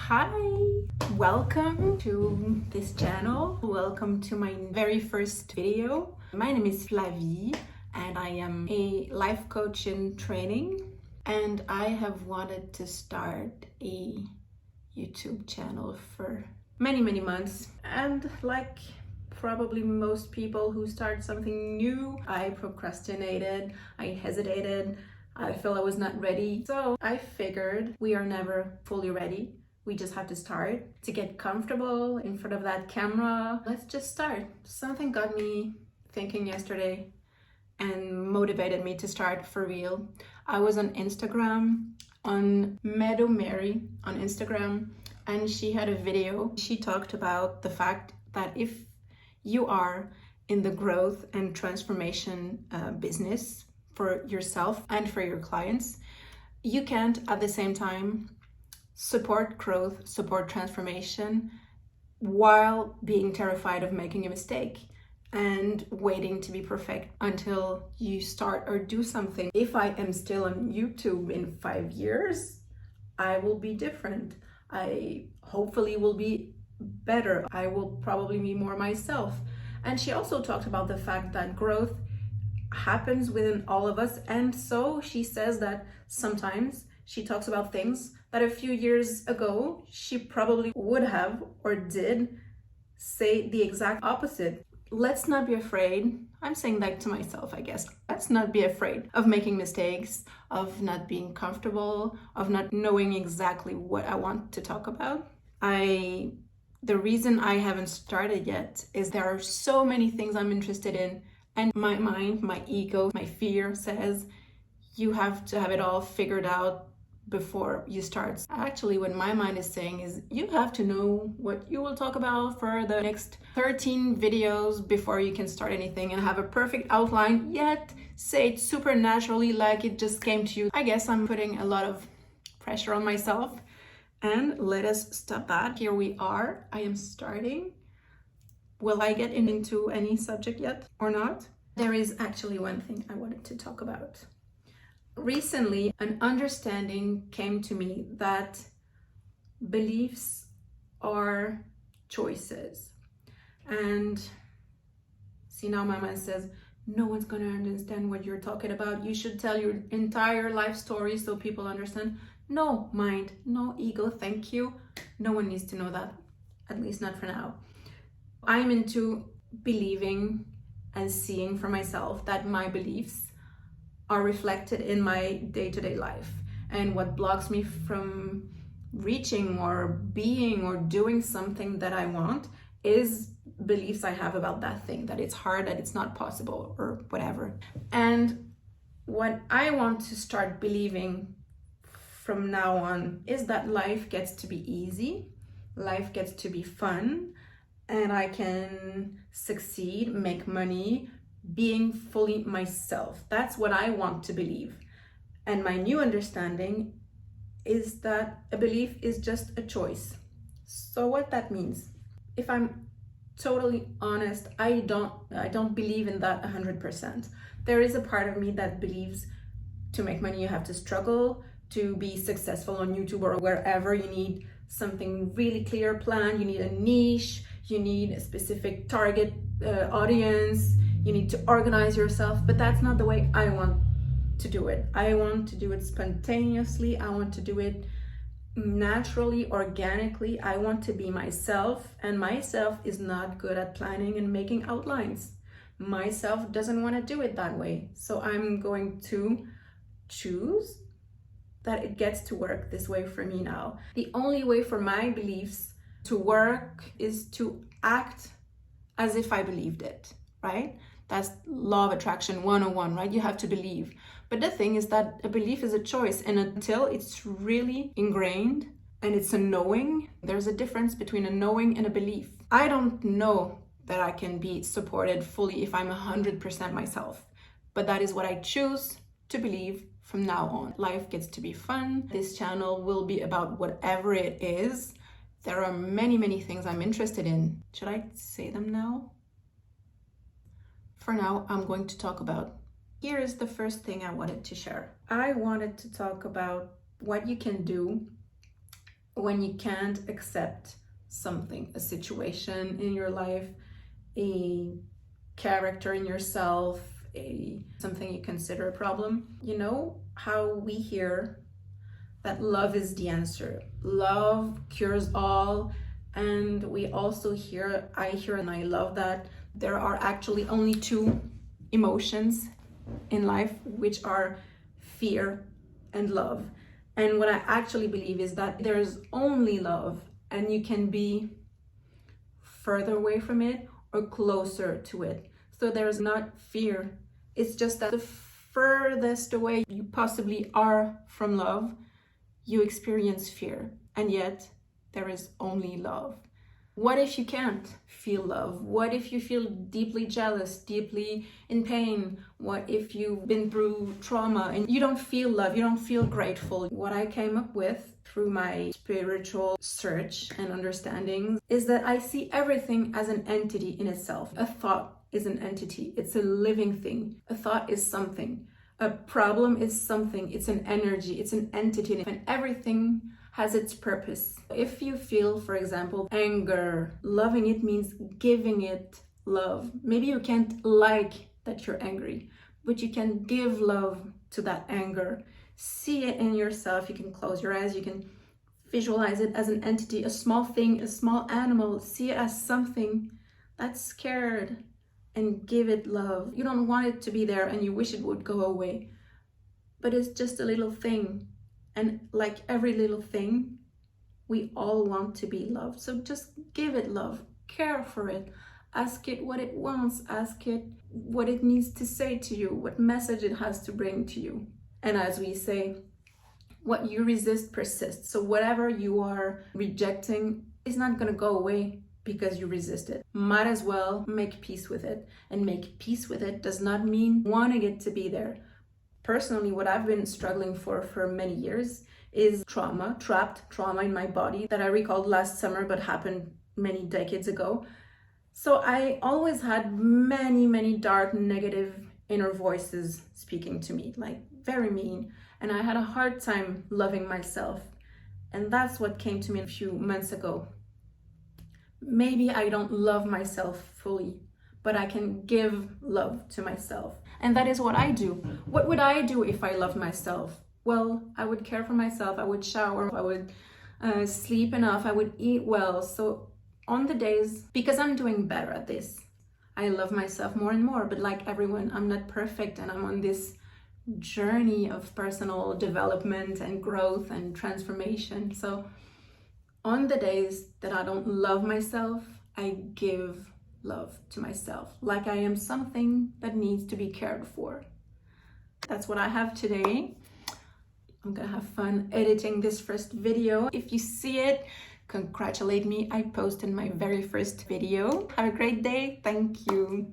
Hi, welcome to this channel. Welcome to my very first video. My name is Flavie and I am a life coach in training, and I have wanted to start a YouTube channel for many months, and like probably most people who start something new, I procrastinated, I hesitated, I felt I was not ready. So I figured we are never fully ready. We just have to start to get comfortable in front of that camera. Let's just start. Something got me thinking yesterday and motivated me to start for real. I was on Instagram, on Meadow Mary on Instagram, and she had a video. She talked about the fact that if you are in the growth and transformation business for yourself and for your clients, you can't at the same time support growth, support transformation while being terrified of making a mistake and waiting to be perfect until you start or do something. If I am still on YouTube in 5 years, I will be different. I hopefully will be better. I will probably be more myself. And she also talked about the fact that growth happens within all of us. And so she says that sometimes she talks about things that a few years ago she probably would have or did say the exact opposite. Let's not be afraid. I'm saying that to myself, I guess. Let's not be afraid of making mistakes, of not being comfortable, of not knowing exactly what I want to talk about. The reason I haven't started yet is there are so many things I'm interested in, and my mind, my ego, my fear says you have to have it all figured out before you start. Actually, what my mind is saying is you have to know what you will talk about for the next 13 videos before you can start anything and have a perfect outline, yet say it super naturally like it just came to you. I guess I'm putting a lot of pressure on myself, and let us stop that. Here we are. I am starting. Will I get into any subject yet or not? There is actually one thing I wanted to talk about. Recently, an understanding came to me that beliefs are choices. And see, now my mind says, no one's gonna understand what you're talking about. You should tell your entire life story so people understand. No, mind, no ego, thank you. No one needs to know that, at least not for now. I'm into believing and seeing for myself that my beliefs are reflected in my day-to-day life, and what blocks me from reaching or being or doing something that I want is beliefs I have about that thing, that it's hard, that it's not possible, or whatever. And what I want to start believing from now on is that life gets to be easy, life gets to be fun, and I can succeed, make money, being fully myself. That's what I want to believe. And my new understanding is that a belief is just a choice. So what that means, if I'm totally honest, I don't believe in that 100%. There is a part of me that believes to make money you have to struggle, to be successful on YouTube or wherever you need something really clear planned, you need a niche, you need a specific target audience, you need to organize yourself, but that's not the way I want to do it. I want to do it spontaneously. I want to do it naturally, organically. I want to be myself, and myself is not good at planning and making outlines. Myself doesn't want to do it that way. So I'm going to choose that it gets to work this way for me now. The only way for my beliefs to work is to act as if I believed it, right? That's law of attraction 101, right? You have to believe. But the thing is that a belief is a choice, and until it's really ingrained and it's a knowing, there's a difference between a knowing and a belief. I don't know that I can be supported fully if I'm 100% myself, but that is what I choose to believe from now on. Life gets to be fun. This channel will be about whatever it is. There are many things I'm interested in. Should I say them now? For now, I'm going to talk about, here is the first thing I wanted to share. I wanted to talk about what you can do when you can't accept something, a situation in your life, a character in yourself, something you consider a problem. You know how we hear that love is the answer, love cures all, and we also hear, I hear and I love that there are actually only two emotions in life, which are fear and love. And what I actually believe is that there's only love, and you can be further away from it or closer to it. So there's not fear, it's just that the furthest away you possibly are from love, you experience fear, and yet there is only love. What if you can't feel love? What if you feel deeply jealous, deeply in pain? What if you've been through trauma and you don't feel love, you don't feel grateful? What I came up with through my spiritual search and understanding is that I see everything as an entity in itself. A thought is an entity, it's a living thing. A thought is something. A problem is something, it's an energy, it's an entity, and everything has its purpose. If you feel, for example, anger, loving it means giving it love. Maybe you can't like that you're angry, but you can give love to that anger. See it in yourself. You can close your eyes, you can visualize it as an entity, a small thing, a small animal. See it as something that's scared and give it love. You don't want it to be there and you wish it would go away, but it's just a little thing. And like every little thing, we all want to be loved. So just give it love, care for it, ask it what it wants, ask it what it needs to say to you, what message it has to bring to you. And as we say, what you resist persists. So whatever you are rejecting is not gonna go away because you resist it. Might as well make peace with it. And make peace with it does not mean wanting it to be there. Personally, what I've been struggling for many years is trauma, trapped trauma in my body that I recalled last summer but happened many decades ago. So I always had many dark, negative inner voices speaking to me, like very mean. And I had a hard time loving myself. And that's what came to me a few months ago. Maybe I don't love myself fully, but I can give love to myself. And that is what I do. What would I do if I loved myself? Well, I would care for myself, I would shower, I would sleep enough, I would eat well. So on the days, because I'm doing better at this, I love myself more and more. But like everyone, I'm not perfect, and I'm on this journey of personal development and growth and transformation. So on the days that I don't love myself, I give love to myself, like I am something that needs to be cared for. That's what I have today. I'm gonna have fun editing this first video. If you see it, congratulate me. I posted my very first video. Have a great day. Thank you.